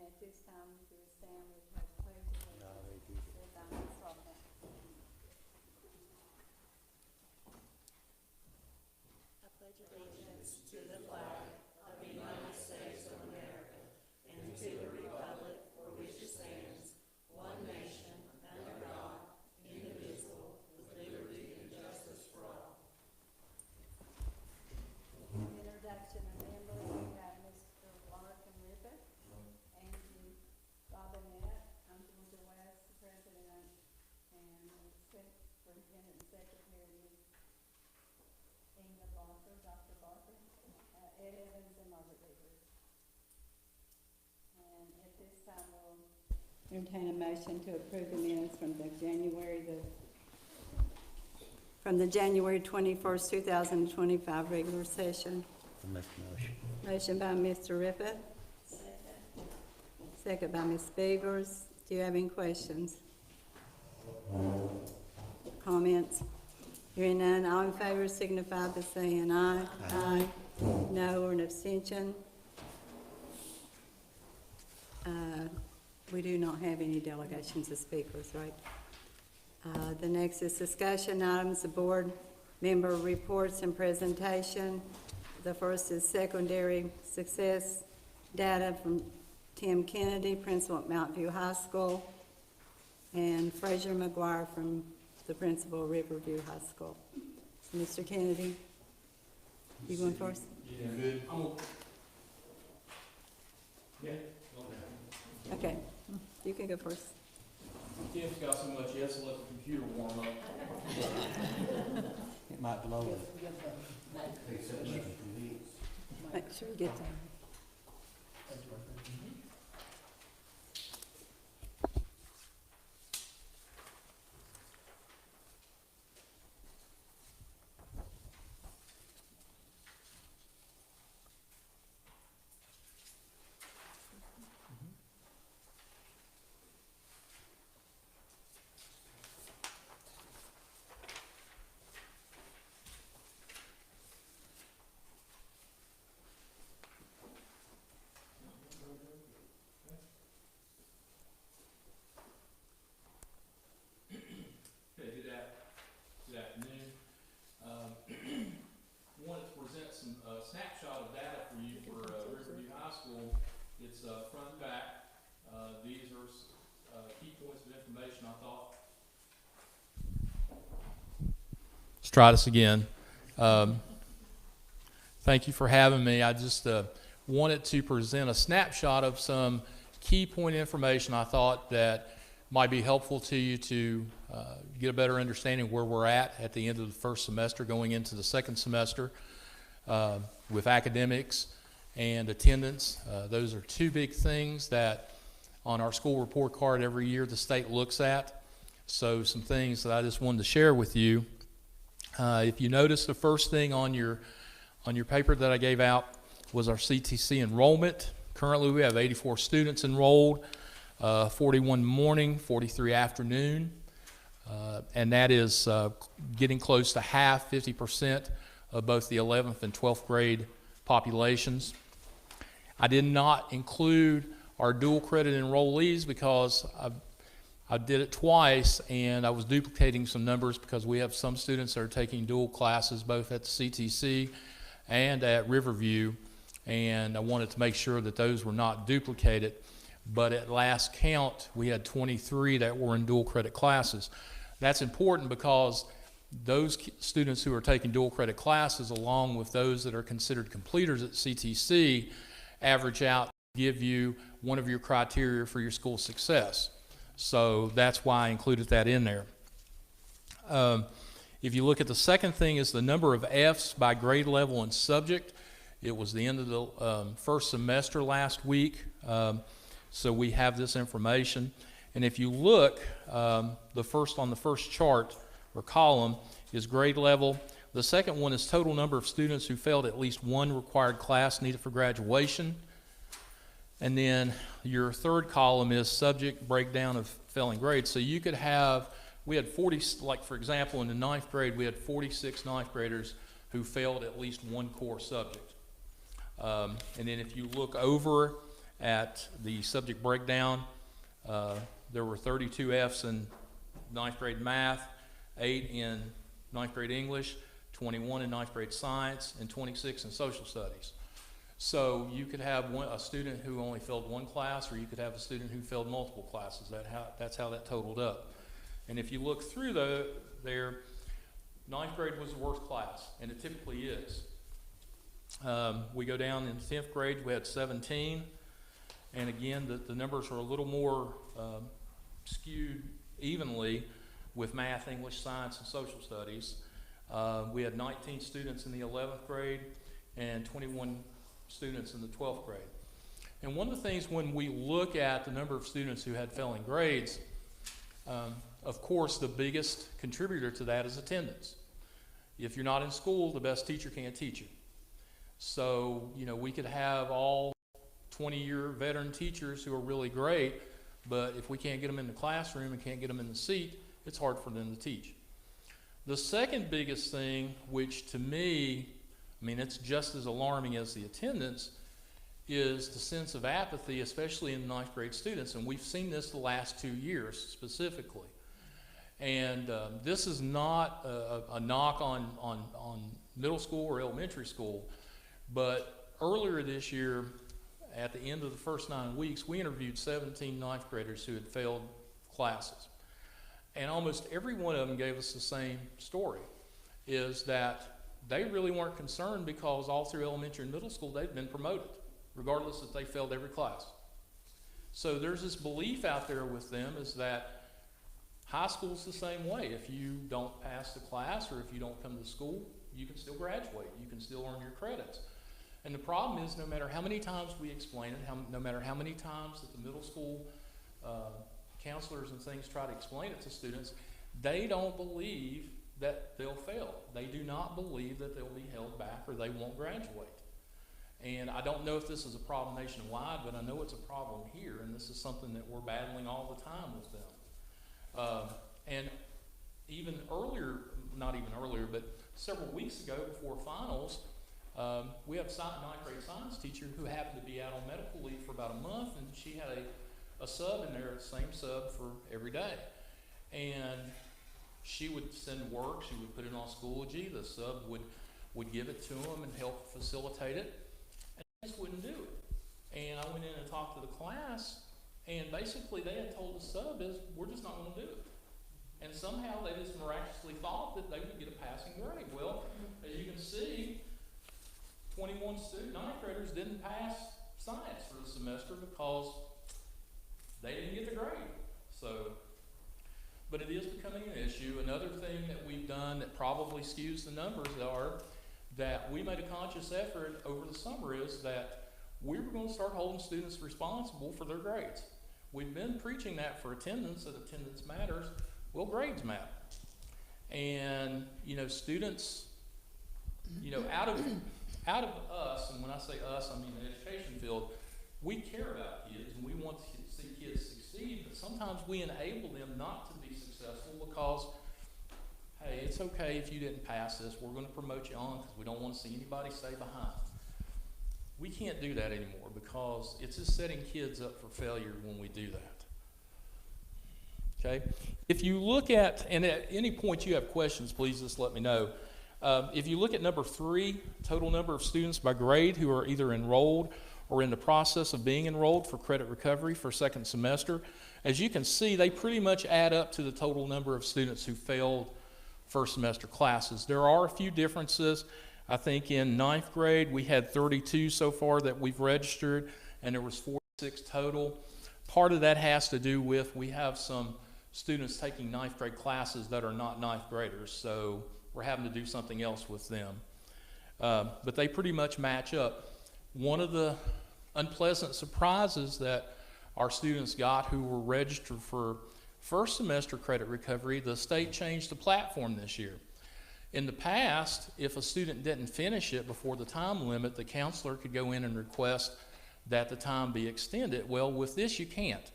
At this time, if you would stand, we have pledge of allegiance to the flag. I pledge allegiance to the flag of the United States of America and to the republic for which it stands, one nation, under God, indivisible, with liberty and justice for all. Introduction of members, we have Mr. Larkin Rippett, Angie Robinette, I'm Georgia West, the president, and the superintendent and secretary, Ms. Inga Barker, Dr. Barker, Ed Evans, and Margaret Rivers. And at this time, we'll entertain a motion to approve the minutes from the January 21st, 2025 regular session. I'll make the motion. Motion by Mr. Rippett. Second by Ms. Beavers. Do you have any questions? Comments? Hearing none, all in favor signify by saying aye. Aye. No, or an abstention. We do not have any delegations of speakers, right? The next is discussion items, the board member reports and presentation. The first is secondary success data from Tim Kennedy, principal at Mount View High School, and Frazier McGuire from the principal of Riverview High School. So, Mr. Kennedy, you going first? Yeah, good. Yeah. Okay, you can go first. Tim's got so much, he has to let the computer warm up. It might blow it. Make sure you get there. Good afternoon. Wanted to present some snapshot of data for you for Riverview High School. It's front and back. These are key points of information I thought. Let's try this again. Thank you for having me. I just wanted to present a snapshot of some key point information I thought that might be helpful to you to get a better understanding of where we're at the end of the first semester going into the second semester with academics and attendance. Those are two big things that on our school report card every year the state looks at. So some things that I just wanted to share with you. If you notice, the first thing on your paper that I gave out was our CTC enrollment. Currently we have 84 students enrolled. 41 morning, 43 afternoon, and that is getting close to half, 50% of both the 11th and 12th grade populations. I did not include our dual credit enrollees because I did it twice and I was duplicating some numbers because we have some students that are taking dual classes both at the CTC and at Riverview, and I wanted to make sure that those were not duplicated. But at last count, we had 23 that were in dual credit classes. That's important because those students who are taking dual credit classes, along with those that are considered completers at CTC, average out to give you one of your criteria for your school success. So that's why I included that in there. If you look at the second thing is the number of Fs by grade level and subject. It was the end of the first semester last week. So we have this information, and if you look, on the first chart or column is grade level. The second one is total number of students who failed at least one required class needed for graduation. And then your third column is subject breakdown of failing grades. So you could have, we had 40, like for example in the 9th grade, we had 46 9th graders who failed at least one core subject. And then if you look over at the subject breakdown. There were 32 Fs in ninth grade math, 8 in ninth grade English, 21 in ninth grade science, and 26 in social studies. So you could have a student who only failed one class, or you could have a student who failed multiple classes. That's how that totaled up. And if you look through there, ninth grade was the worst class, and it typically is. We go down in 10th grade, we had 17. And again, the numbers are a little more skewed evenly with math, English, science, and social studies. We had 19 students in the 11th grade and 21 students in the 12th grade. And one of the things when we look at the number of students who had failing grades, of course, the biggest contributor to that is attendance. If you're not in school, the best teacher can't teach you. So, you know, we could have all 20-year veteran teachers who are really great, but if we can't get them in the classroom and can't get them in the seat, it's hard for them to teach. The second biggest thing, which to me, I mean, it's just as alarming as the attendance, is the sense of apathy, especially in ninth grade students, and we've seen this the last 2 years specifically. And this is not a knock on middle school or elementary school, but earlier this year, at the end of the first 9 weeks, we interviewed 17 ninth graders who had failed classes. And almost every one of them gave us the same story, is that they really weren't concerned because all through elementary and middle school, they'd been promoted, regardless if they failed every class. So there's this belief out there with them is that high school's the same way. If you don't pass the class or if you don't come to school, you can still graduate. You can still earn your credits. And the problem is, no matter how many times we explain it, no matter how many times that the middle school counselors and things try to explain it to students, they don't believe that they'll fail. They do not believe that they'll be held back or they won't graduate. And I don't know if this is a problem nationwide, but I know it's a problem here, and this is something that we're battling all the time with them. And even earlier, not even earlier, but several weeks ago before finals, we have a ninth grade science teacher who happened to be out on medical leave for about a month, and she had a sub in there, the same sub for every day. And she would send work, she would put it on Schoology, the sub would give it to them and help facilitate it, and they just wouldn't do it. And I went in and talked to the class, and basically they had told the sub is, we're just not going to do it. And somehow they just miraculously thought that they would get a passing grade. Well, as you can see, 21 ninth graders didn't pass science for the semester because they didn't get the grade. So, but it is becoming an issue. Another thing that we've done that probably skews the numbers are that we made a conscious effort over the summer is that we were going to start holding students responsible for their grades. We've been preaching that for attendance, that attendance matters. Well, grades matter. And, you know, students, you know, out of us, and when I say us, I mean the education field, we care about kids and we want to see kids succeed, but sometimes we enable them not to be successful because, hey, it's okay if you didn't pass this, we're going to promote you on because we don't want to see anybody stay behind. We can't do that anymore because it's just setting kids up for failure when we do that. Okay? If you look at, and at any point you have questions, please just let me know. If you look at number 3, total number of students by grade who are either enrolled or in the process of being enrolled for credit recovery for second semester, as you can see, they pretty much add up to the total number of students who failed first semester classes. There are a few differences. I think in 9th grade, we had 32 so far that we've registered, and there was 46 total. Part of that has to do with we have some students taking 9th grade classes that are not 9th graders, so we're having to do something else with them. But they pretty much match up. One of the unpleasant surprises that our students got who were registered for first semester credit recovery, the state changed the platform this year. In the past, if a student didn't finish it before the time limit, the counselor could go in and request that the time be extended. Well, with this, you can't.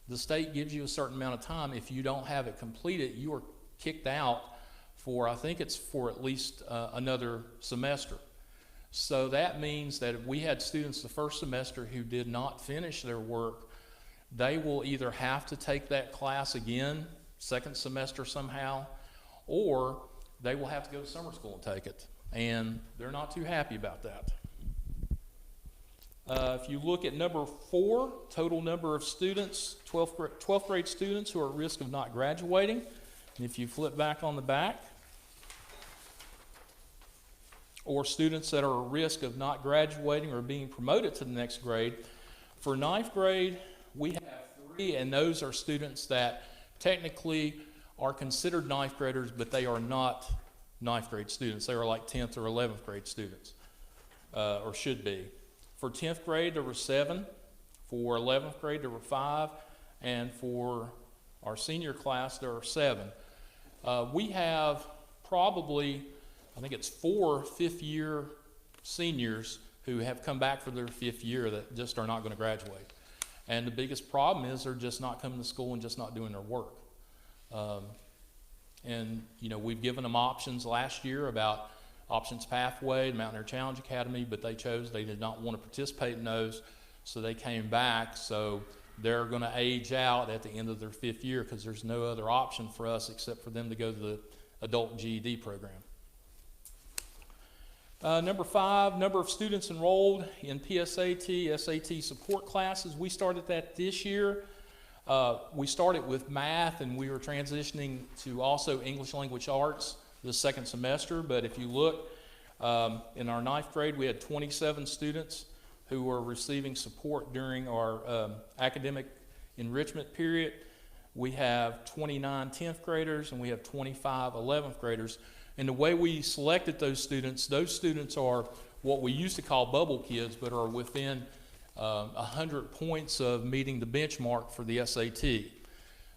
The state gives you a certain amount of time. If you don't have it completed, you are kicked out for, I think it's for at least another semester. So that means that if we had students the first semester who did not finish their work, they will either have to take that class again, second semester somehow, or they will have to go to summer school and take it. And they're not too happy about that. If you look at number 4, total number of students, 12th grade students who are at risk of not graduating. And if you flip back on the back, or students that are at risk of not graduating or being promoted to the next grade. For 9th grade, we have 3, and those are students that technically are considered 9th graders, but they are not 9th grade students. They are like 10th or 11th grade students, or should be. For 10th grade, there were 7. For 11th grade, there were 5. And for our senior class, there are 7. We have probably, I think it's 4 fifth-year seniors who have come back for their 5th year that just are not going to graduate. And the biggest problem is they're just not coming to school and just not doing their work. And, you know, we've given them options last year about Options Pathway, Mountaineer Challenge Academy, but they did not want to participate in those, so they came back. So they're going to age out at the end of their 5th year because there's no other option for us except for them to go to the adult GED program. Number 5, number of students enrolled in PSAT, SAT support classes. We started that this year. We started with math, and we were transitioning to also English language arts the second semester. But if you look, in our 9th grade, we had 27 students who were receiving support during our academic enrichment period. We have 29 10th graders, and we have 25 11th graders. And the way we selected those students are what we used to call bubble kids, but are within 100 points of meeting the benchmark for the SAT.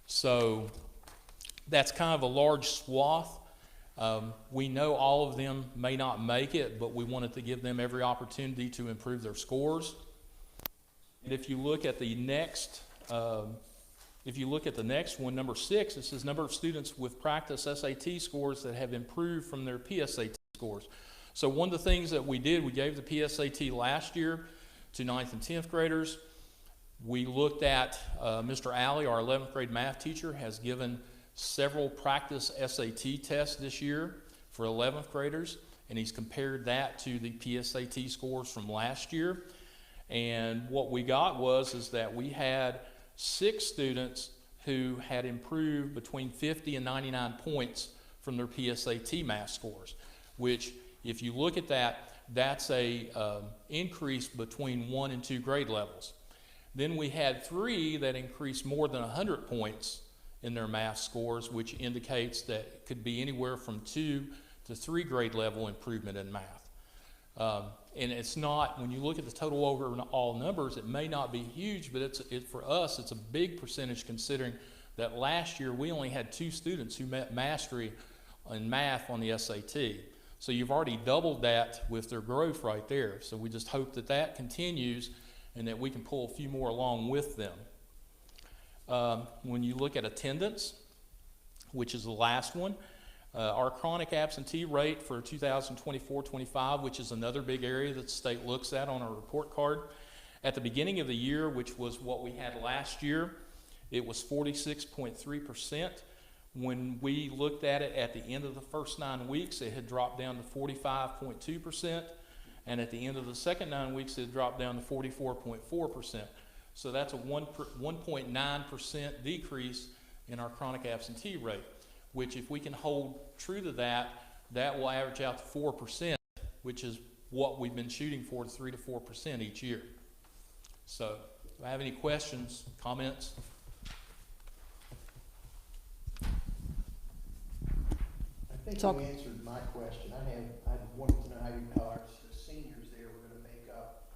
So that's kind of a large swath. We know all of them may not make it, but we wanted to give them every opportunity to improve their scores. And if you look at the next one, number 6, it says number of students with practice SAT scores that have improved from their PSAT scores. So one of the things that we did, we gave the PSAT last year to 9th and 10th graders. We looked at Mr. Alley, our 11th grade math teacher, has given several practice SAT tests this year for 11th graders, and he's compared that to the PSAT scores from last year. And what we got is that we had 6 students who had improved between 50 and 99 points from their PSAT math scores, which, if you look at that, that's a increase between 1 and 2 grade levels. Then we had 3 that increased more than 100 points in their math scores, which indicates that it could be anywhere from 2 to 3 grade level improvement in math. And it's not, when you look at the total overall numbers, it may not be huge, but for us, it's a big percentage, considering that last year we only had 2 students who met mastery in math on the SAT. So you've already doubled that with their growth right there. So we just hope that that continues and that we can pull a few more along with them. When you look at attendance, which is the last one, our chronic absentee rate for 2024-25, which is another big area that the state looks at on our report card. At the beginning of the year, which was what we had last year, it was 46.3%. When we looked at it at the end of the first 9 weeks, it had dropped down to 45.2%. And at the end of the second 9 weeks, it dropped down to 44.4%. So that's a 1.9% decrease in our chronic absentee rate, which, if we can hold true to that, that will average out to 4%, which is what we've been shooting for, 3 to 4% each year. So, do I have any questions, comments? I think you answered my question. I wanted to know how our seniors there were going to make up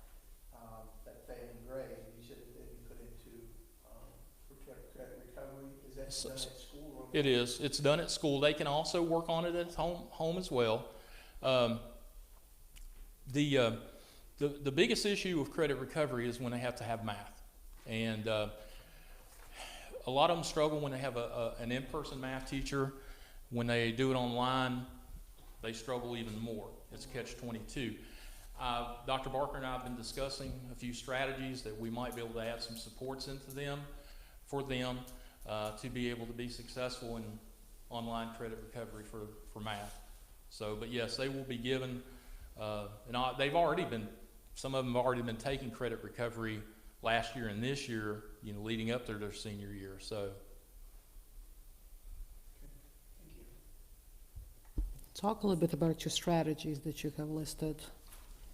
that failing grade. You said that they'd be put into credit recovery. Is that done at school? Or It is. It's done at school. They can also work on it at home as well. The biggest issue with credit recovery is when they have to have math, and a lot of them struggle when they have an in-person math teacher. When they do it online, they struggle even more. It's catch-22. Dr. Barker and I have been discussing a few strategies that we might be able to add some supports into them, for them, to be able to be successful in online credit recovery for math. So, but yes, they will be given, they've already been, some of them have already been taking credit recovery last year and this year, leading up to their senior year, so. Talk a little bit about your strategies that you have listed.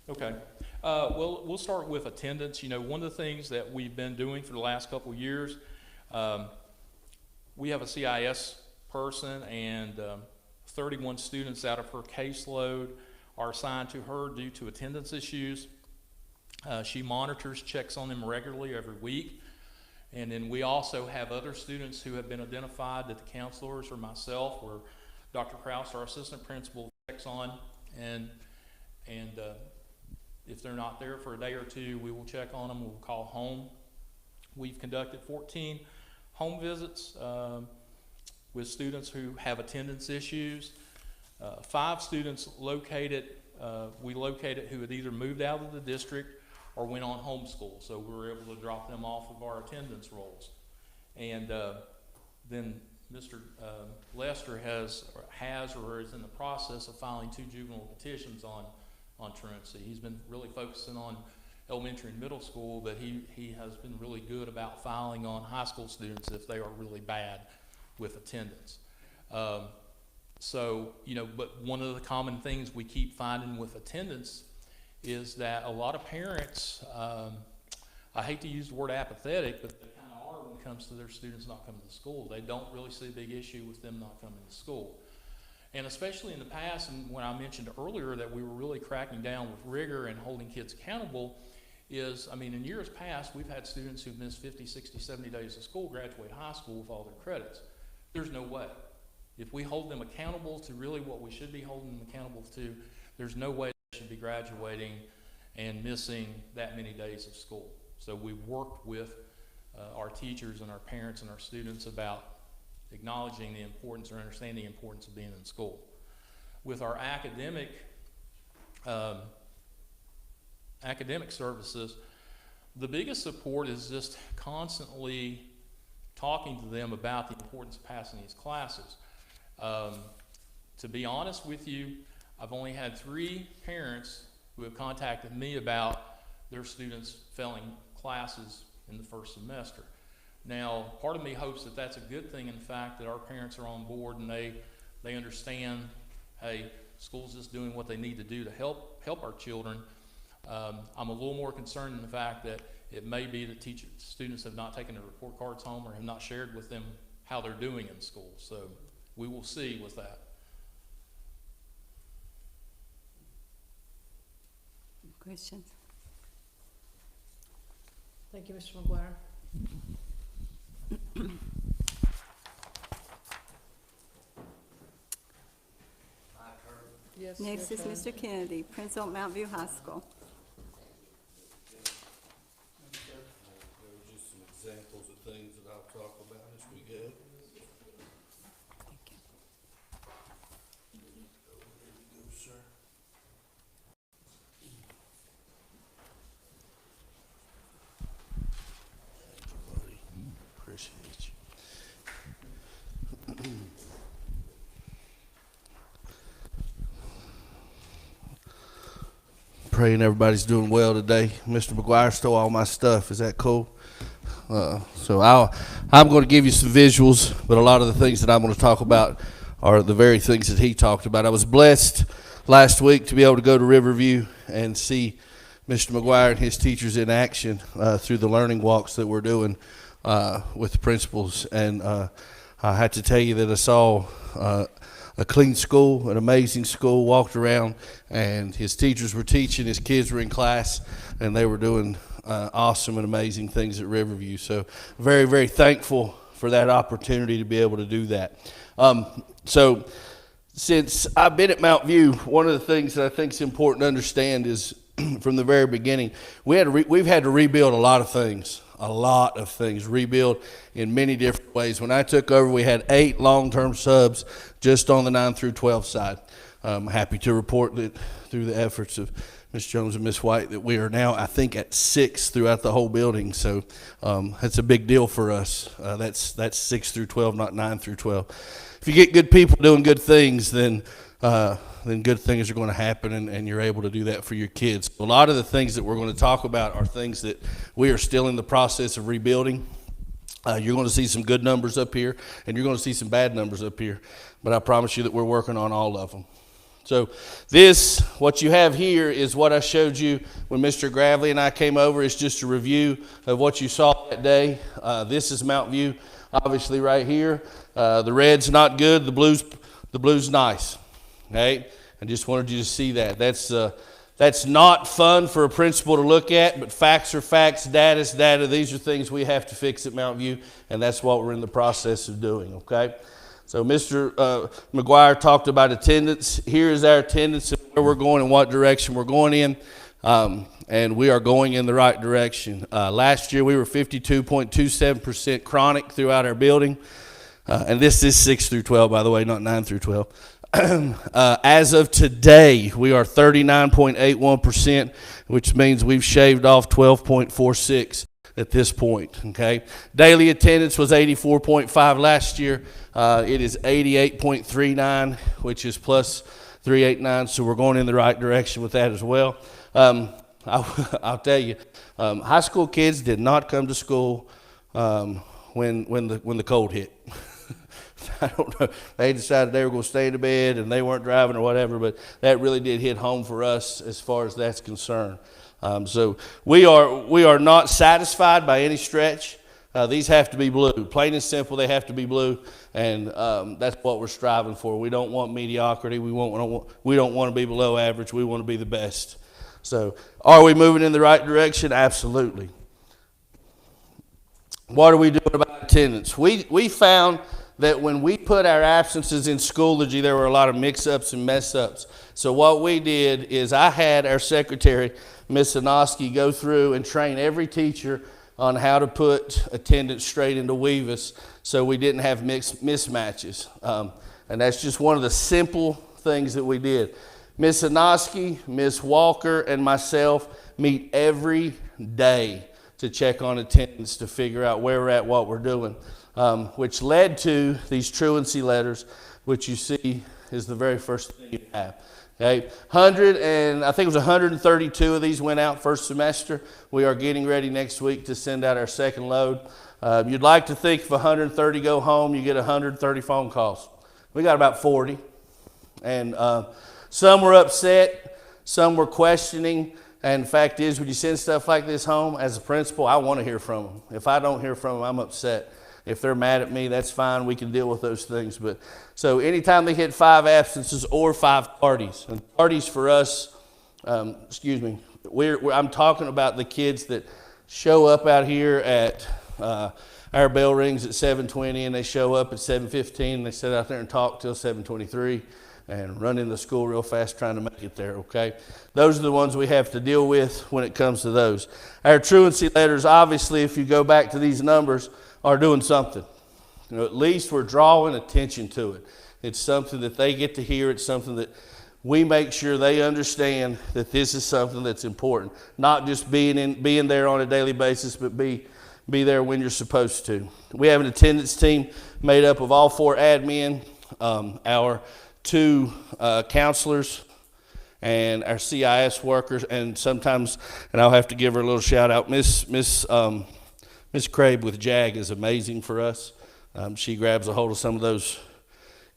Okay. Well, we'll start with attendance. One of the things that we've been doing for the last couple of years, we have a CIS person, and 31 students out of her caseload are assigned to her due to attendance issues. She monitors, checks on them regularly every week. And then we also have other students who have been identified that the counselors or myself or Dr. Kraus, our assistant principal, checks on, and if they're not there for a day or two, we will check on them. We'll call home. We've conducted 14 home visits with students who have attendance issues. 5 students we located who had either moved out of the district or went on homeschool, so we were able to drop them off of our attendance rolls. And then Mr. Lester has or is in the process of filing 2 juvenile petitions on truancy. He's been really focusing on elementary and middle school, but he has been really good about filing on high school students if they are really bad with attendance. But one of the common things we keep finding with attendance is that a lot of parents, I hate to use the word apathetic, but they kind of are when it comes to their students not coming to school. They don't really see a big issue with them not coming to school. And especially in the past, and when I mentioned earlier that we were really cracking down with rigor and holding kids accountable, in years past, we've had students who've missed 50, 60, 70 days of school graduate high school with all their credits. There's no way. If we hold them accountable to really what we should be holding them accountable to, there's no way they should be graduating and missing that many days of school. So we worked with our teachers and our parents and our students about acknowledging the importance or understanding the importance of being in school. With our academic services, the biggest support is just constantly talking to them about the importance of passing these classes. To be honest with you, I've only had 3 parents who have contacted me about their students failing classes in the first semester. Now, part of me hopes that that's a good thing in the fact that our parents are on board and they understand, hey, school's just doing what they need to do to help our children. I'm a little more concerned in the fact that it may be that students have not taken their report cards home or have not shared with them how they're doing in school. So we will see with that. Questions? Thank you, Mr. McGuire. Yes, Next your is turn. Mr. Kennedy, principal at Mount View High School. There are just some examples of things that I'll talk about as we go. Thank you. Here we go, sir. Thank you, buddy. Appreciate you. Praying everybody's doing well today. Mr. McGuire stole all my stuff. Is that cool? So I'm going to give you some visuals, but a lot of the things that I'm going to talk about are the very things that he talked about. I was blessed last week to be able to go to Riverview and see Mr. McGuire and his teachers in action through the learning walks that we're doing with the principals. And I had to tell you that I saw a clean school, an amazing school, walked around, and his teachers were teaching, his kids were in class, and they were doing awesome and amazing things at Riverview. So very, very thankful for that opportunity to be able to do that. So since I've been at Mount View, one of the things that I think is important to understand is from the very beginning, we've had to rebuild a lot of things, rebuild in many different ways. When I took over, we had 8 long-term subs just on the 9 through 12 side. I'm happy to report that through the efforts of Ms. Jones and Ms. White, that we are now, I think, at 6 throughout the whole building. So that's a big deal for us. That's 6 through 12, not 9 through 12. If you get good people doing good things, then good things are going to happen, and you're able to do that for your kids. A lot of the things that we're going to talk about are things that we are still in the process of rebuilding. You're going to see some good numbers up here, and you're going to see some bad numbers up here. But I promise you that we're working on all of them. So what you have here is what I showed you when Mr. Gravely and I came over. It's just a review of what you saw that day. This is Mount View, obviously right here. The red's not good. The blue's nice. Okay? I just wanted you to see that. That's not fun for a principal to look at, but facts are facts, data is data. These are things we have to fix at Mount View, and that's what we're in the process of doing, okay? So Mr. McGuire talked about attendance. Here is our attendance and where we're going and what direction we're going in, and we are going in the right direction. Last year we were 52.27% chronic throughout our building, and this is 6 through 12, by the way, not 9 through 12. As of today, we are 39.81%, which means we've shaved off 12.46 at this point, okay? Daily attendance was 84.5 last year. It is 88.39, which is plus 389, so we're going in the right direction with that as well. I'll tell you, high school kids did not come to school when the cold hit. I don't know. They decided they were going to stay in bed and they weren't driving or whatever, but that really did hit home for us as far as that's concerned. So we are not satisfied by any stretch. These have to be blue. Plain and simple, they have to be blue, and that's what we're striving for. We don't want mediocrity. We don't want to be below average. We want to be the best. So are we moving in the right direction? Absolutely. What are we doing about attendance? We found that when we put our absences in Schoology, there were a lot of mix-ups and mess-ups. So what we did is I had our secretary, Ms. Sanoski, go through and train every teacher on how to put attendance straight into Weavis so we didn't have mismatches. And that's just one of the simple things that we did. Ms. Sanoski, Ms. Walker, and myself meet every day to check on attendance to figure out where we're at, what we're doing. Which led to these truancy letters, which you see is the very first thing you have. Okay, I think it was 132 of these went out first semester. We are getting ready next week to send out our second load. You'd like to think if 130 go home, you get 130 phone calls. We got about 40, and some were upset, some were questioning. And the fact is, when you send stuff like this home, as a principal, I want to hear from them. If I don't hear from them, I'm upset. If they're mad at me, that's fine. We can deal with those things. But so anytime they hit 5 absences or 5 tardies, and tardies for us, I'm talking about the kids that show up out here at our bell rings at 7:20, and they show up at 7:15, and they sit out there and talk till 7:23 and run into school real fast trying to make it there, okay? Those are the ones we have to deal with when it comes to those. Our truancy letters, obviously, if you go back to these numbers, are doing something. You know, at least we're drawing attention to it. It's something that they get to hear. It's something that we make sure they understand that this is something that's important. Not just being there on a daily basis, but be there when you're supposed to. We have an attendance team made up of all 4 admin, our 2 counselors, and our CIS workers, and sometimes, and I'll have to give her a little shout out, Miss Crabe with JAG is amazing for us. She grabs a hold of some of those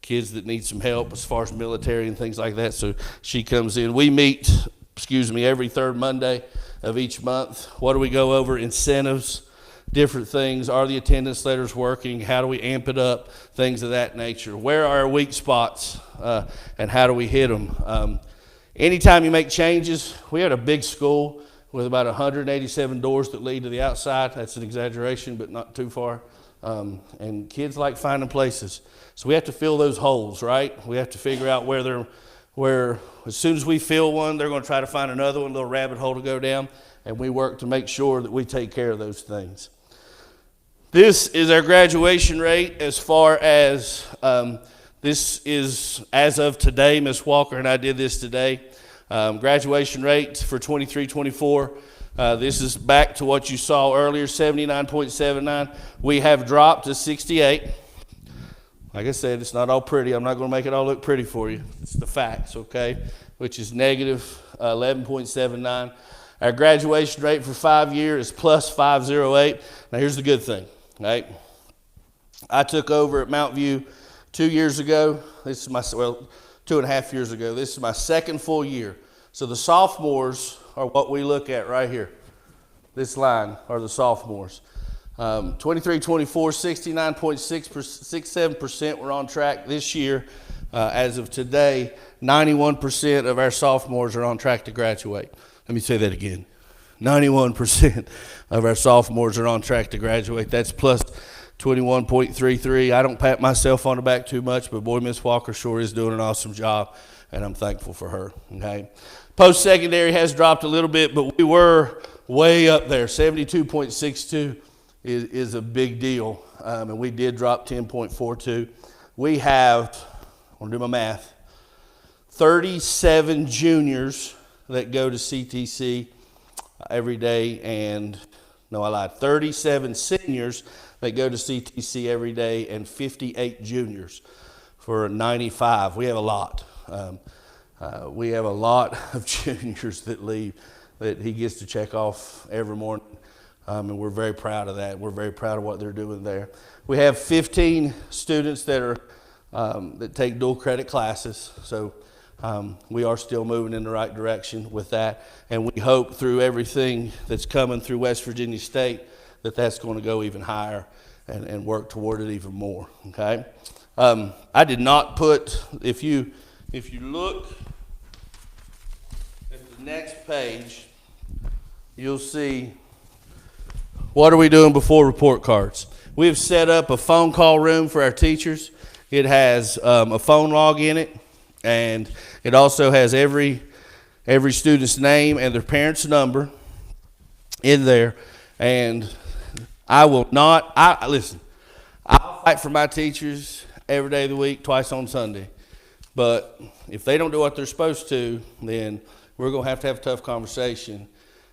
kids that need some help as far as military and things like that, so she comes in. We meet, every 3rd Monday of each month. What do we go over? Incentives, different things. Are the attendance letters working? How do we amp it up? Things of that nature. Where are our weak spots, and how do we hit them? Anytime you make changes, we had a big school with about 187 doors that lead to the outside. That's an exaggeration, but not too far. And kids like finding places. So we have to fill those holes, right? We have to figure out where as soon as we fill one, they're going to try to find another one, little rabbit hole to go down. And we work to make sure that we take care of those things. This is our graduation rate as far as, this is as of today. Ms. Walker and I did this today. Graduation rate for 23-24. This is back to what you saw earlier, 79.79. We have dropped to 68. Like I said, it's not all pretty. I'm not going to make it all look pretty for you. It's the facts, okay? Which is negative 11.79. Our graduation rate for 5 years is plus 508. Now, here's the good thing, right? I took over at Mount View 2 years ago. This is my, well, 2.5 years ago. This is my second full year. So the sophomores are what we look at right here. This line are the sophomores. 23-24, 69.67%. We're on track this year. As of today, 91% of our sophomores are on track to graduate. Let me say that again. 91% of our sophomores are on track to graduate. That's plus 21.33. I don't pat myself on the back too much, but boy, Miss Walker sure is doing an awesome job, and I'm thankful for her, okay? Post-secondary has dropped a little bit, but we were way up there. 72.62 is a big deal, and we did drop 10.42. We have, I'm going to do my math, 37 juniors that go to CTC every day, and no, I lied, 37 seniors that go to CTC every day, and 58 juniors for 95. We have a lot. We have a lot of juniors that leave that he gets to check off every morning, and we're very proud of that. We're very proud of what they're doing there. We have 15 students that are that take dual credit classes, so we are still moving in the right direction with that, and we hope through everything that's coming through West Virginia State that that's going to go even higher and work toward it even more, okay? I did not put, if you look at the next page, you'll see what are we doing before report cards. We have set up a phone call room for our teachers. It has a phone log in it, and it also has every student's name and their parent's number in there. And I will not, listen, I'll fight for my teachers every day of the week, twice on Sunday. But if they don't do what they're supposed to, then we're going to have a tough conversation.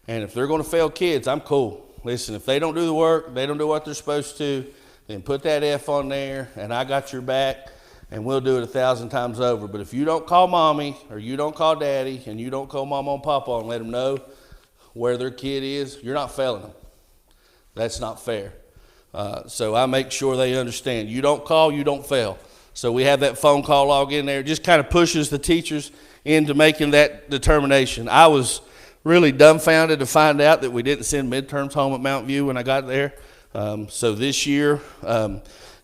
And if they're going to fail kids, I'm cool. Listen, if they don't do the work, they don't do what they're supposed to, then put that F on there, and I got your back, and we'll do it 1,000 times over. But if you don't call mommy, or you don't call daddy, and you don't call mama and papa and let them know where their kid is, you're not failing them. That's not fair. So I make sure they understand. You don't call, you don't fail. So we have that phone call log in there. It just kind of pushes the teachers into making that determination. I was really dumbfounded to find out that we didn't send midterms home at Mount View when I got there. So this year,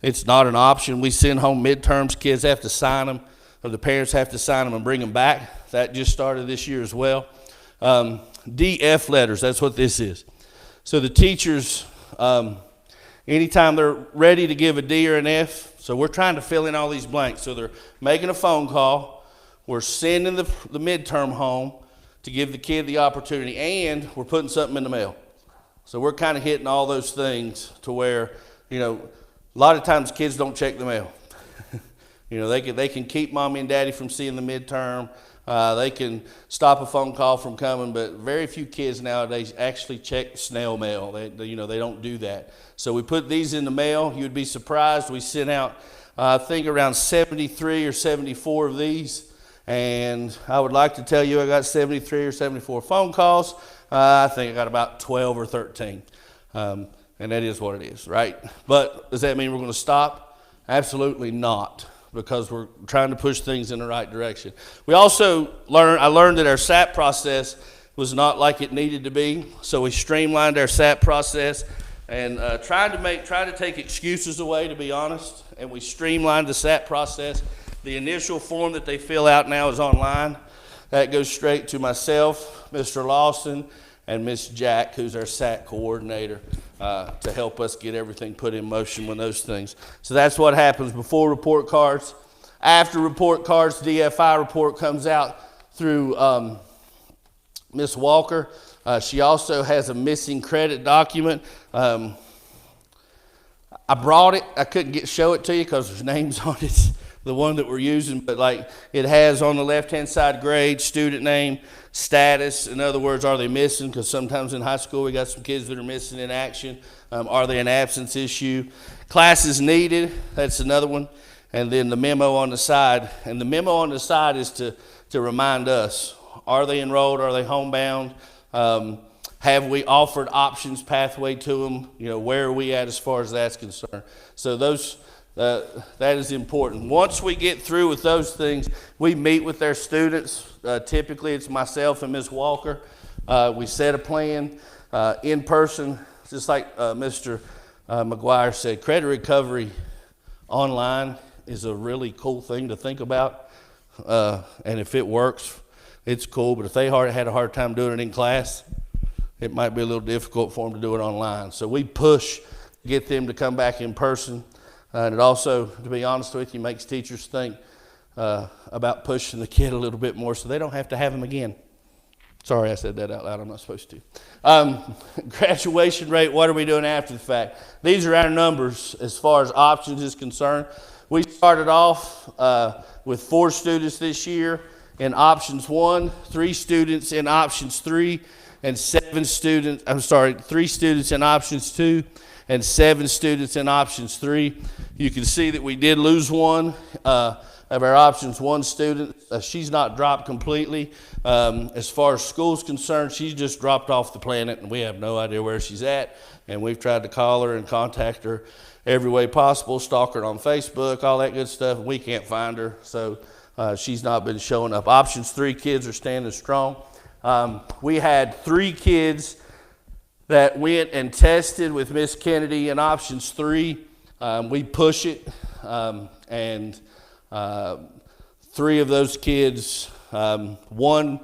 it's not an option. We send home midterms. Kids have to sign them, or the parents have to sign them and bring them back. That just started this year as well. DF letters, that's what this is. So the teachers, anytime they're ready to give a D or an F, so we're trying to fill in all these blanks. So they're making a phone call. We're sending the midterm home to give the kid the opportunity, and we're putting something in the mail. So we're kind of hitting all those things to where, you know, a lot of times kids don't check the mail. You know, they can keep mommy and daddy from seeing the midterm. They can stop a phone call from coming, but very few kids nowadays actually check snail mail. They don't do that. So we put these in the mail. You'd be surprised. We sent out, I think, around 73 or 74 of these. And I would like to tell you I got 73 or 74 phone calls. I think I got about 12 or 13. And that is what it is, right? But does that mean we're going to stop? Absolutely not, because we're trying to push things in the right direction. We also I learned that our SAP process was not like it needed to be. So we streamlined our SAP process and tried to take excuses away, to be honest. And we streamlined the SAP process. The initial form that they fill out now is online. That goes straight to myself, Mr. Lawson, and Miss Jack, who's our SAT coordinator, to help us get everything put in motion with those things. So that's what happens before report cards. After report cards, DFI report comes out through Miss Walker. She also has a missing credit document. I brought it. I couldn't show it to you because there's names on it. the one that we're using, but like it has on the left-hand side grade, student name, status. In other words, are they missing? Because sometimes in high school we got some kids that are missing in action. Are they an absence issue? Classes needed, that's another one. And then the memo on the side. And the memo on the side is to remind us, are they enrolled? Are they homebound? Have we offered options pathway to them? You know, where are we at as far as that's concerned? So those, that is important. Once we get through with those things, we meet with their students. Typically it's myself and Ms. Walker. We set a plan in person, just like Mr. McGuire said. Credit recovery online is a really cool thing to think about. And if it works, it's cool. But if they had a hard time doing it in class, it might be a little difficult for them to do it online. So we push to get them to come back in person. And it also, to be honest with you, makes teachers think about pushing the kid a little bit more so they don't have to have them again. Sorry, I said that out loud. I'm not supposed to. Graduation rate, what are we doing after the fact? These are our numbers as far as options is concerned. We started off with 4 students this year in options 1, 3 students in options 3, and 7 students, 3 students in options 2, and 7 students in options 3. You can see that we did lose one of our options 1 student. She's not dropped completely. As far as school's concerned, she's just dropped off the planet, and we have no idea where she's at. And we've tried to call her and contact her every way possible, stalk her on Facebook, all that good stuff, and we can't find her. So she's not been showing up. Options 3 kids are standing strong. We had 3 kids that went and tested with Miss Kennedy in options 3. We push it, and 3 of those kids, 1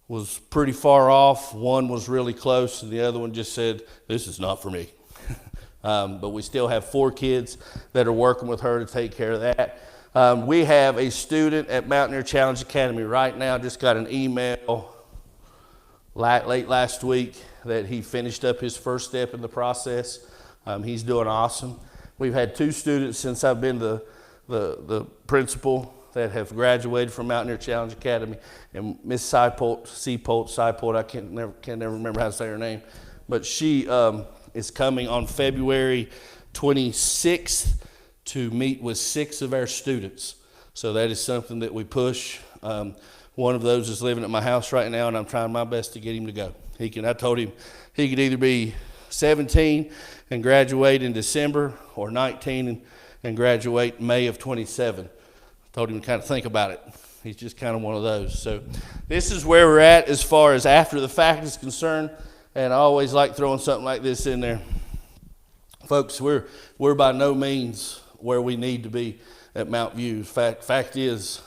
was pretty far off, 1 was really close, and the other one just said, this is not for me. But we still have 4 kids that are working with her to take care of that. We have a student at Mountaineer Challenge Academy right now, just got an email late last week that he finished up his first step in the process. He's doing awesome. We've had 2 students since I've been the principal that have graduated from Mountaineer Challenge Academy, and Miss Seipolt, I can never remember how to say her name, but she is coming on February 26th to meet with 6 of our students. So that is something that we push. One of those is living at my house right now, and I'm trying my best to get him to go. I told him he could either be 17 and graduate in December, or 19 and graduate May of 27. I told him to kind of think about it. He's just kind of one of those. So this is where we're at as far as after the fact is concerned, and I always like throwing something like this in there. Folks, we're by no means where we need to be at Mount View. Fact is,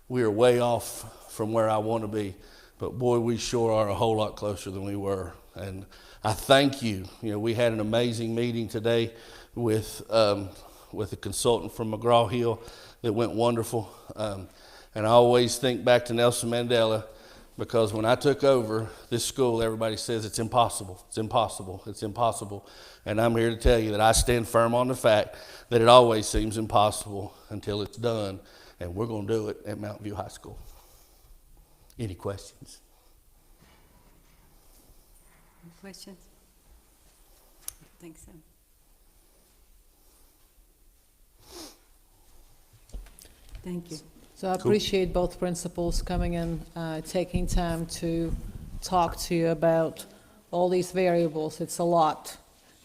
we are way off from where I want to be, but boy, we sure are a whole lot closer than we were. And I thank you. You know, we had an amazing meeting today with a consultant from McGraw-Hill that went wonderful. And I always think back to Nelson Mandela, because when I took over this school, everybody says it's impossible, it's impossible, it's impossible. And I'm here to tell you that I stand firm on the fact that it always seems impossible until it's done, and we're going to do it at Mount View High School. Any questions? Any questions? I don't think so. Thank you. So I appreciate both principals coming in, taking time to talk to you about all these variables. It's a lot.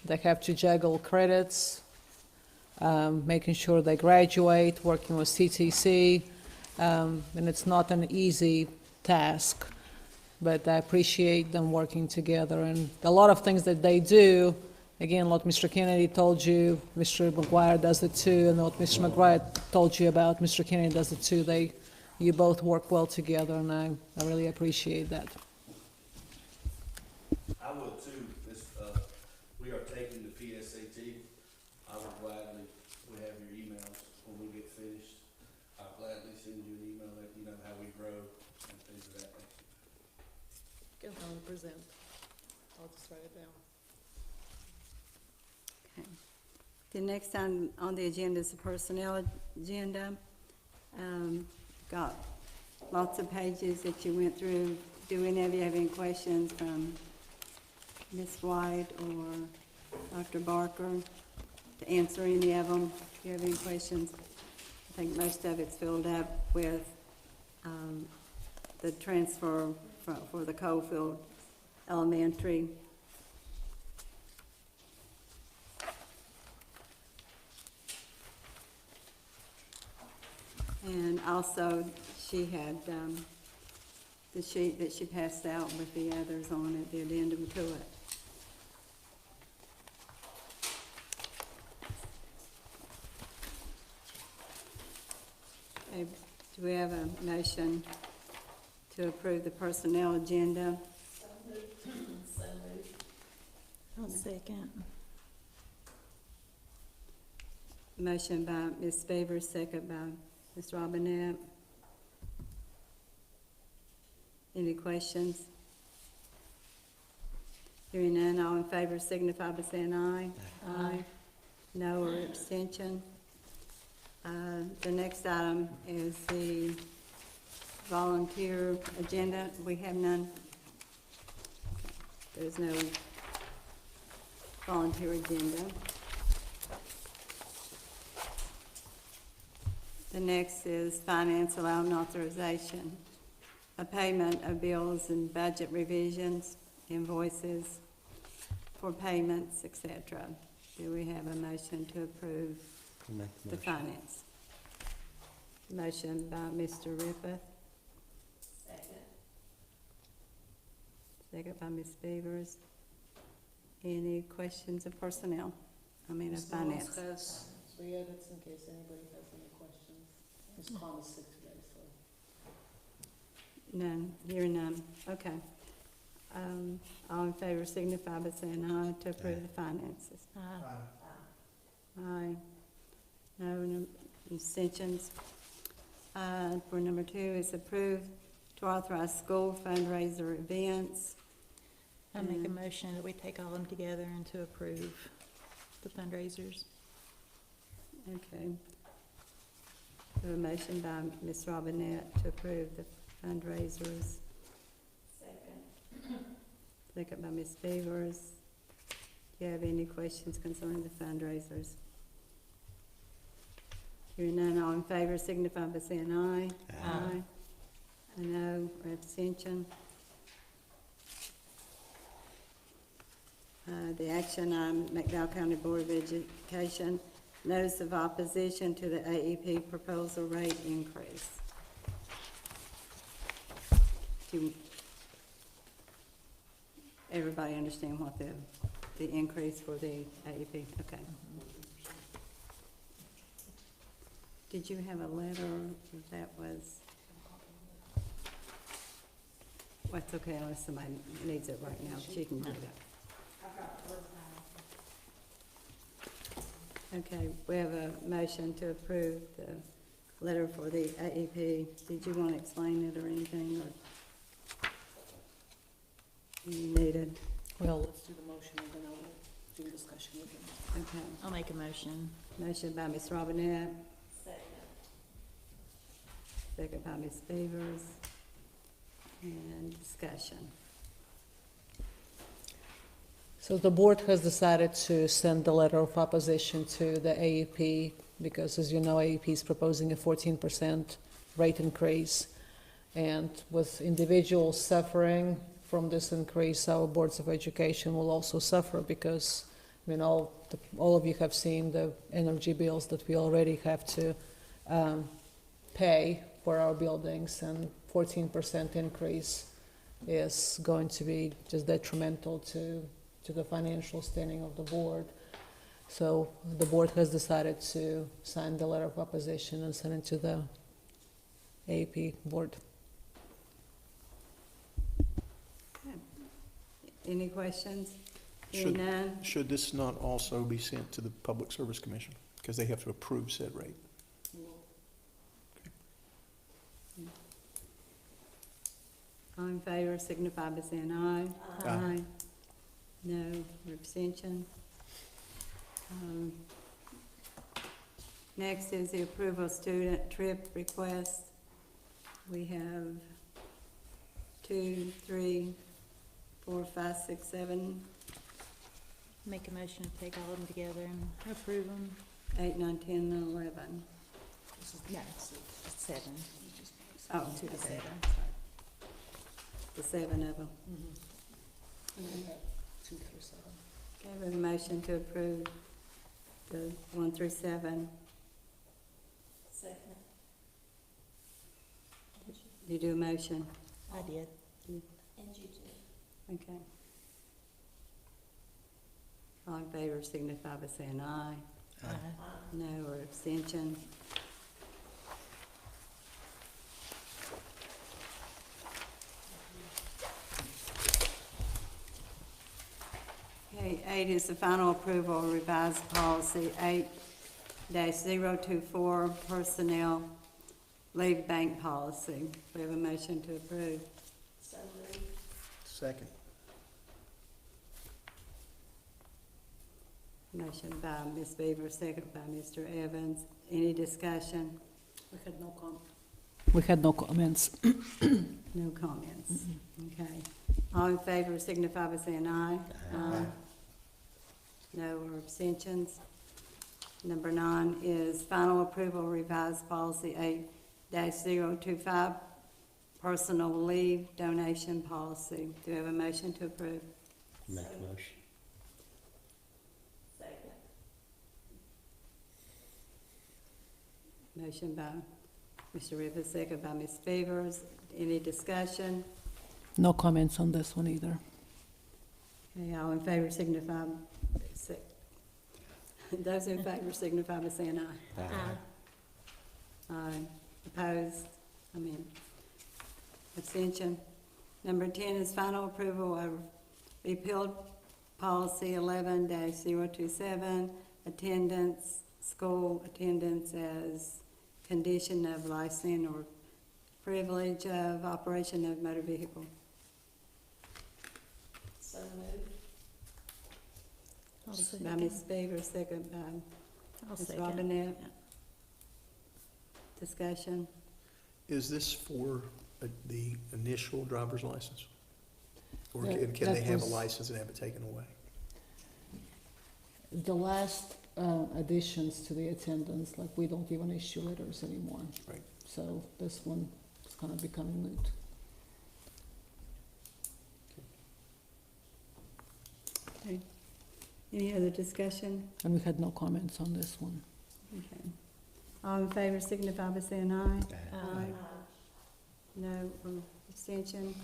They have to juggle credits, making sure they graduate, working with CTC, and it's not an easy task, but I appreciate them working together. And a lot of things that they do, again, what Mr. Kennedy told you, Mr. McGuire does it too, and what Mr. McGuire told you about, Mr. Kennedy does it too. You both work well together, and I really appreciate that. I will too. We are taking the PSAT. I will gladly, we have your emails when we get finished. I'll gladly send you an email, let you know how we grow and things of that nature. Can I present? I'll just write it down. Okay. The next item on the agenda is the personnel agenda. Got lots of pages that you went through. Do any of you have any questions from Ms. White or Dr. Barker to answer any of them? If you have any questions, I think most of it's filled up with the transfer for the Coalfield Elementary. And also, she had the sheet that she passed out with the others on it, the addendum to it. Okay, do we have a motion to approve the personnel agenda? I'll second. Motion by Ms. Favors, second by Ms. Robinette. Any questions? Hearing none, all in favor signify by saying aye. Aye. No or abstention. The next item is the volunteer agenda. We have none. There's no volunteer agenda. The next is finance allowing authorization, a payment of bills and budget revisions, invoices for payments, etc. Do we have a motion to approve Make the motion. finance? Motion by Mr. Rippeth. Second by Ms. Beavers. Any questions of personnel? I mean, of Ms. Thomas finance? has 3 edits in case anybody has any questions. Ms. Khan is sick today, so. None, hearing none, okay. All in favor signify by saying aye to approve the finances. Aye. No abstentions. For number 2 is approved to authorize school fundraiser events. I make a motion that we take all of them together and to approve the fundraisers. Okay. We have a motion by Ms. Robinette to approve the fundraisers. Second by Ms. Beavers. Do you have any questions concerning the fundraisers? Hearing none, all in favor signify by saying aye. Aye. A no or abstention. The action on McDowell County Board of Education, notice of opposition to the AEP proposal rate increase. Do everybody understand what the increase for the AEP? Okay. Did you have a letter that was? Well, it's okay unless somebody needs it right now, she can do that. Okay, we have a motion to approve the letter for the AEP. Did you want to explain it or anything, or you needed? Well, let's do the motion and then I'll do discussion with him. Okay, I'll make a motion. motion by Ms. Robinette. Second by Ms. Beavers. And discussion. So the board has decided to send the letter of opposition to the AEP because, as you know, AEP is proposing a 14% rate increase. And with individuals suffering from this increase, our boards of education will also suffer because, I mean, all of you have seen the energy bills that we already have to pay for our buildings, and 14% increase is going to be just detrimental to the financial standing of the board. So the board has decided to sign the letter of opposition and send it to the AEP board. Any questions? Hearing none? Should this not also be sent to the Public Service Commission? Because they have to approve said rate. All in favor signify by saying aye. Aye. No or abstention. Next is the approval of student trip request. We have 2, 3, 4, 5, 6, 7, Make a motion to take all of them together and approve them. 8, 9, 10, and 11. No, it's 7. Oh, 2 to okay. 7. The 7 of them. Mm-hmm. 2 through 7. Okay, we have a motion to approve the 1 through 7. Second. You do a motion? I did. Okay. All in favor signify by saying aye. No, or abstention. Okay, 8 is the final approval of revised policy 8-024, personnel leave bank policy. We have a motion to approve. Second. Motion by Ms. Beaver, second by Mr. Evans. Any discussion? We had no comments. No comments. Okay. All in favor signify by saying aye. Aye. No or abstentions. Number 9 is final approval revised policy 8-025, personal leave donation policy. Do we have a motion to approve? Make a motion. Motion by Mr. Rivers, second by Ms. Beavers. Any discussion? No comments on this one either. Okay, all in favor signify, si- those in favor signify by saying aye. Aye. Opposed? Abstention. Number 10 is final approval of repealed policy 11-027, attendance, school attendance as condition of license or privilege of operation of motor vehicle. I'll By second. Ms. Beaver, second by I'll Ms. second. Robinette. Yeah. Discussion. Is this for the initial driver's license? Or That- can they that have a was- license and have it taken away? The last additions to the attendance, like we don't even issue letters anymore. Right. So this one is kind of becoming moot. Okay. Any other discussion? And we had no comments on this one. Okay. All in favor signify by saying aye. Aye. No abstention.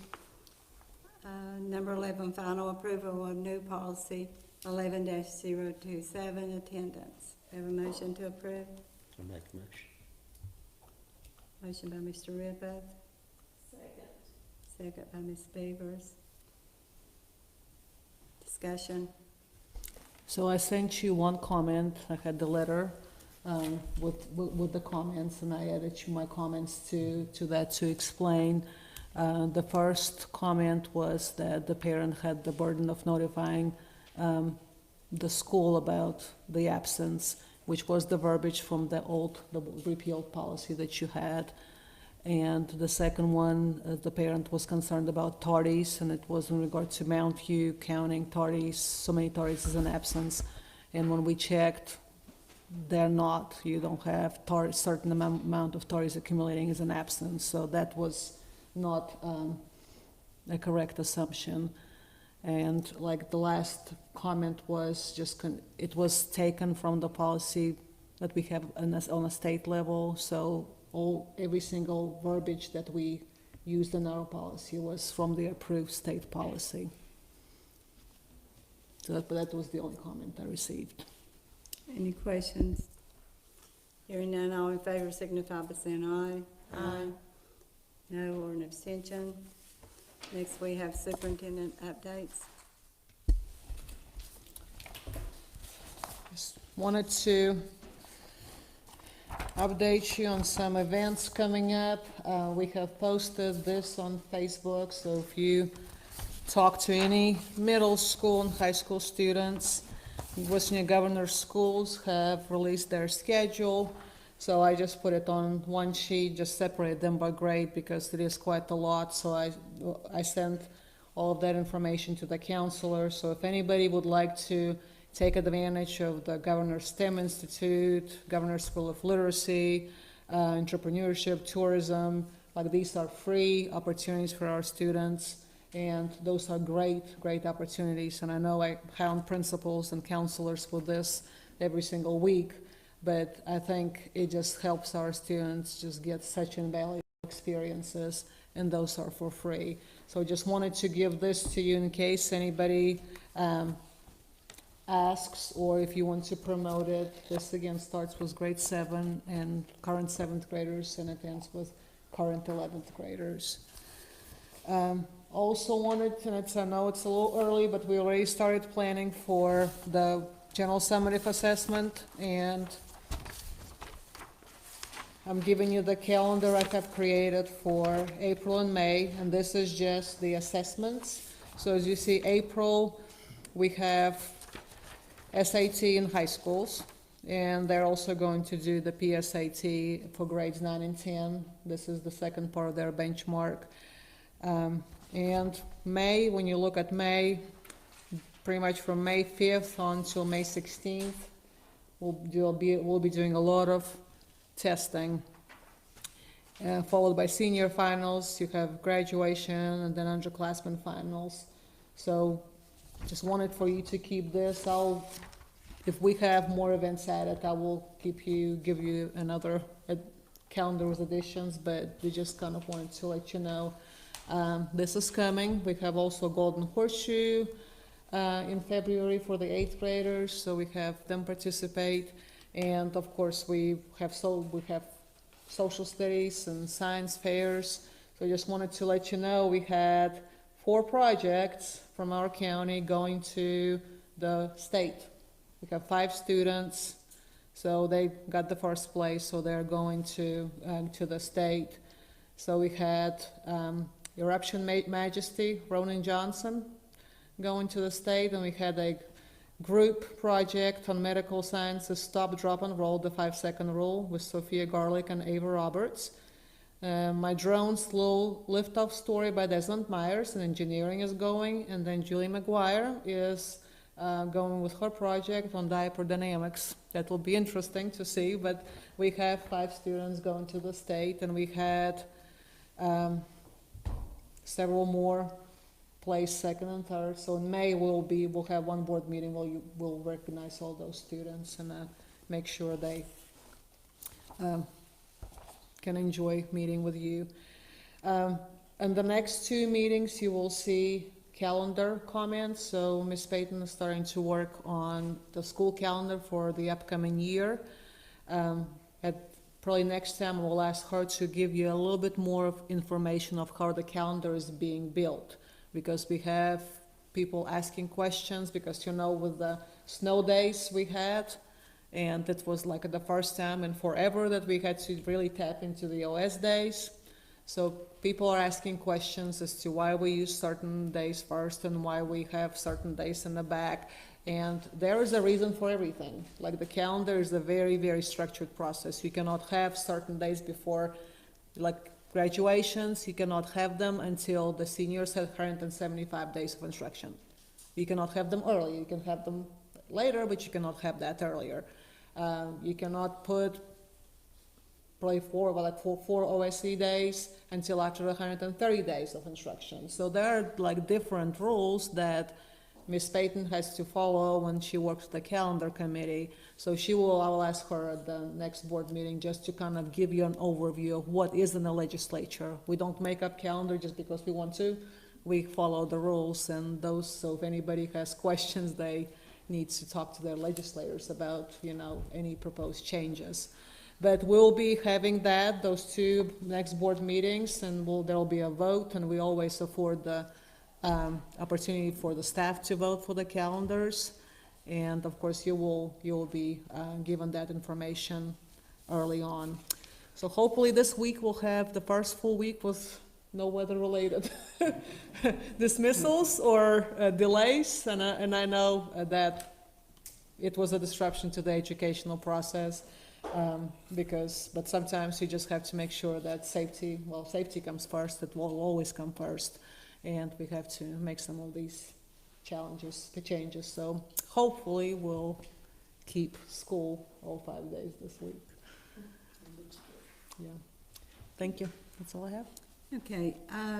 Number 11, final approval of new policy 11-027, attendance. Have a motion to approve? I'll make a motion. Motion by Mr. Redbud. Second by Ms. Beavers. Discussion. So I sent you one comment. I had the letter with the comments, and I added you my comments to that to explain. The first comment was that the parent had the burden of notifying the school about the absence, which was the verbiage from the repealed policy that you had. And the second one, the parent was concerned about tardies, and it was in regard to Mount View counting tardies, so many tardies as an absence. And when we checked, they're not. You don't have certain amount of tardies accumulating as an absence. So that was not a correct assumption. And like the last comment was just, it was taken from the policy that we have on a state level. So every single verbiage that we used in our policy was from the approved state policy. So that was the only comment I received. Any questions? Hearing none, all in favor signify by saying aye. Aye. No or an abstention. Next, we have superintendent updates. Just wanted to update you on some events coming up. We have posted this on Facebook, so if you talk to any middle school and high school students, Virginia Governor Schools have released their schedule, so I just put it on one sheet, just separate them by grade because it is quite a lot. So I sent all of that information to the counselor. So if anybody would like to take advantage of the Governor's STEM Institute, Governor's School of Literacy, entrepreneurship, tourism, like these are free opportunities for our students. And those are great opportunities. And I know I hound principals and counselors with this every single week, but I think it just helps our students just get such invaluable experiences, and those are for free. So I just wanted to give this to you in case anybody asks, or if you want to promote it. This again starts with grade 7 and current 7th graders, and it ends with current 11th graders. Also wanted, and I know it's a little early, but we already started planning for the general summative assessment, and I'm giving you the calendar I have created for April and May, and this is just the assessments. So as you see, April, we have SAT in high schools, and they're also going to do the PSAT for grades 9 and 10. This is the second part of their benchmark. And May, when you look at May, pretty much from May 5th on till May 16th, we'll be doing a lot of testing. Followed by senior finals, you have graduation, and then underclassmen finals. So just wanted for you to keep this. If we have more events added, I will give you another calendar with additions, but we just kind of wanted to let you know. This is coming. We have also Golden Horseshoe in February for the 8th graders, so we have them participate. And of course, we have social studies and science fairs. So I just wanted to let you know we had 4 projects from our county going to the state. We have 5 students, so they got the first place, so they're going to the state. So we had Eruption Majesty, Ronan Johnson, going to the state, and we had a group project on medical sciences, Stop, Drop, and Roll, the 5-second rule, with Sophia Garlick and Ava Roberts. My drones little lift-off story by Desmond Myers, and engineering is going, and then Julie McGuire is going with her project on diaper dynamics. That will be interesting to see, but we have 5 students going to the state, and we had several more place 2nd and 3rd. So in May we'll have one board meeting where we'll recognize all those students and make sure they can enjoy meeting with you. And the next 2 meetings you will see calendar comments. So Ms. Payton is starting to work on the school calendar for the upcoming year. Probably next time we'll ask her to give you a little bit more of information of how the calendar is being built, because we have people asking questions, because with the snow days we had, and it was like the first time in forever that we had to really tap into the OS days. So people are asking questions as to why we use certain days first and why we have certain days in the back. And there is a reason for everything. Like the calendar is a very, very structured process. You cannot have certain days before, like graduations, you cannot have them until the seniors have 175 days of instruction. You cannot have them early. You can have them later, but you cannot have that earlier. You cannot put probably four OSC days until after 130 days of instruction. So there are like different rules that Ms. Payton has to follow when she works the calendar committee. So I will ask her at the next board meeting just to kind of give you an overview of what is in the legislature. We don't make up calendar just because we want to. We follow the rules and those, so if anybody has questions, they need to talk to their legislators about, any proposed changes. But we'll be having those 2 next board meetings, and there'll be a vote, and we always afford the opportunity for the staff to vote for the calendars. And of course, you'll be given that information early on. So hopefully this week we'll have the first full week with no weather-related dismissals or delays. And I know that it was a disruption to the educational process, but sometimes you just have to make sure that safety comes first, it will always come first, and we have to make some of these changes, so hopefully we'll keep school all 5 days this week. Yeah, thank you, that's all I have. Okay,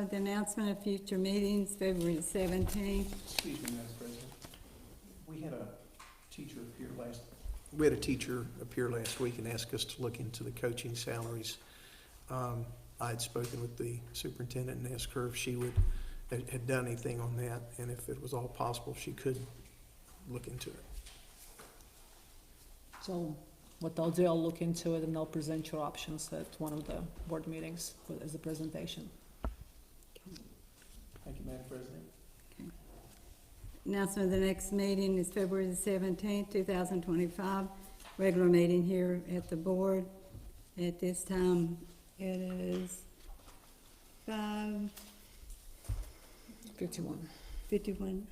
the announcement of future meetings, February 17th. Excuse me, Madam President. We had a teacher appear last week and ask us to look into the coaching salaries. I had spoken with the superintendent and asked her if she had done anything on that, and if it was all possible, she could look into it. So what I'll do, I'll look into it and I'll present your options at one of the board meetings as a presentation. Thank you, Madam President. Announcement of the next meeting is February the 17th, 2025. Regular meeting here at the board. At this time, it is 51. 5:51.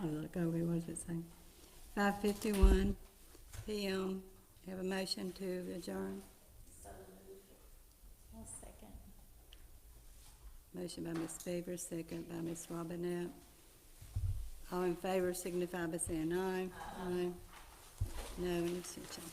I'll look over, what does it say? 5:51 p.m. Have a motion to adjourn. I'll second. Motion by Ms. Beaver, second by Ms. Robinette. All in favor signify by saying aye. Aye. No, and abstention.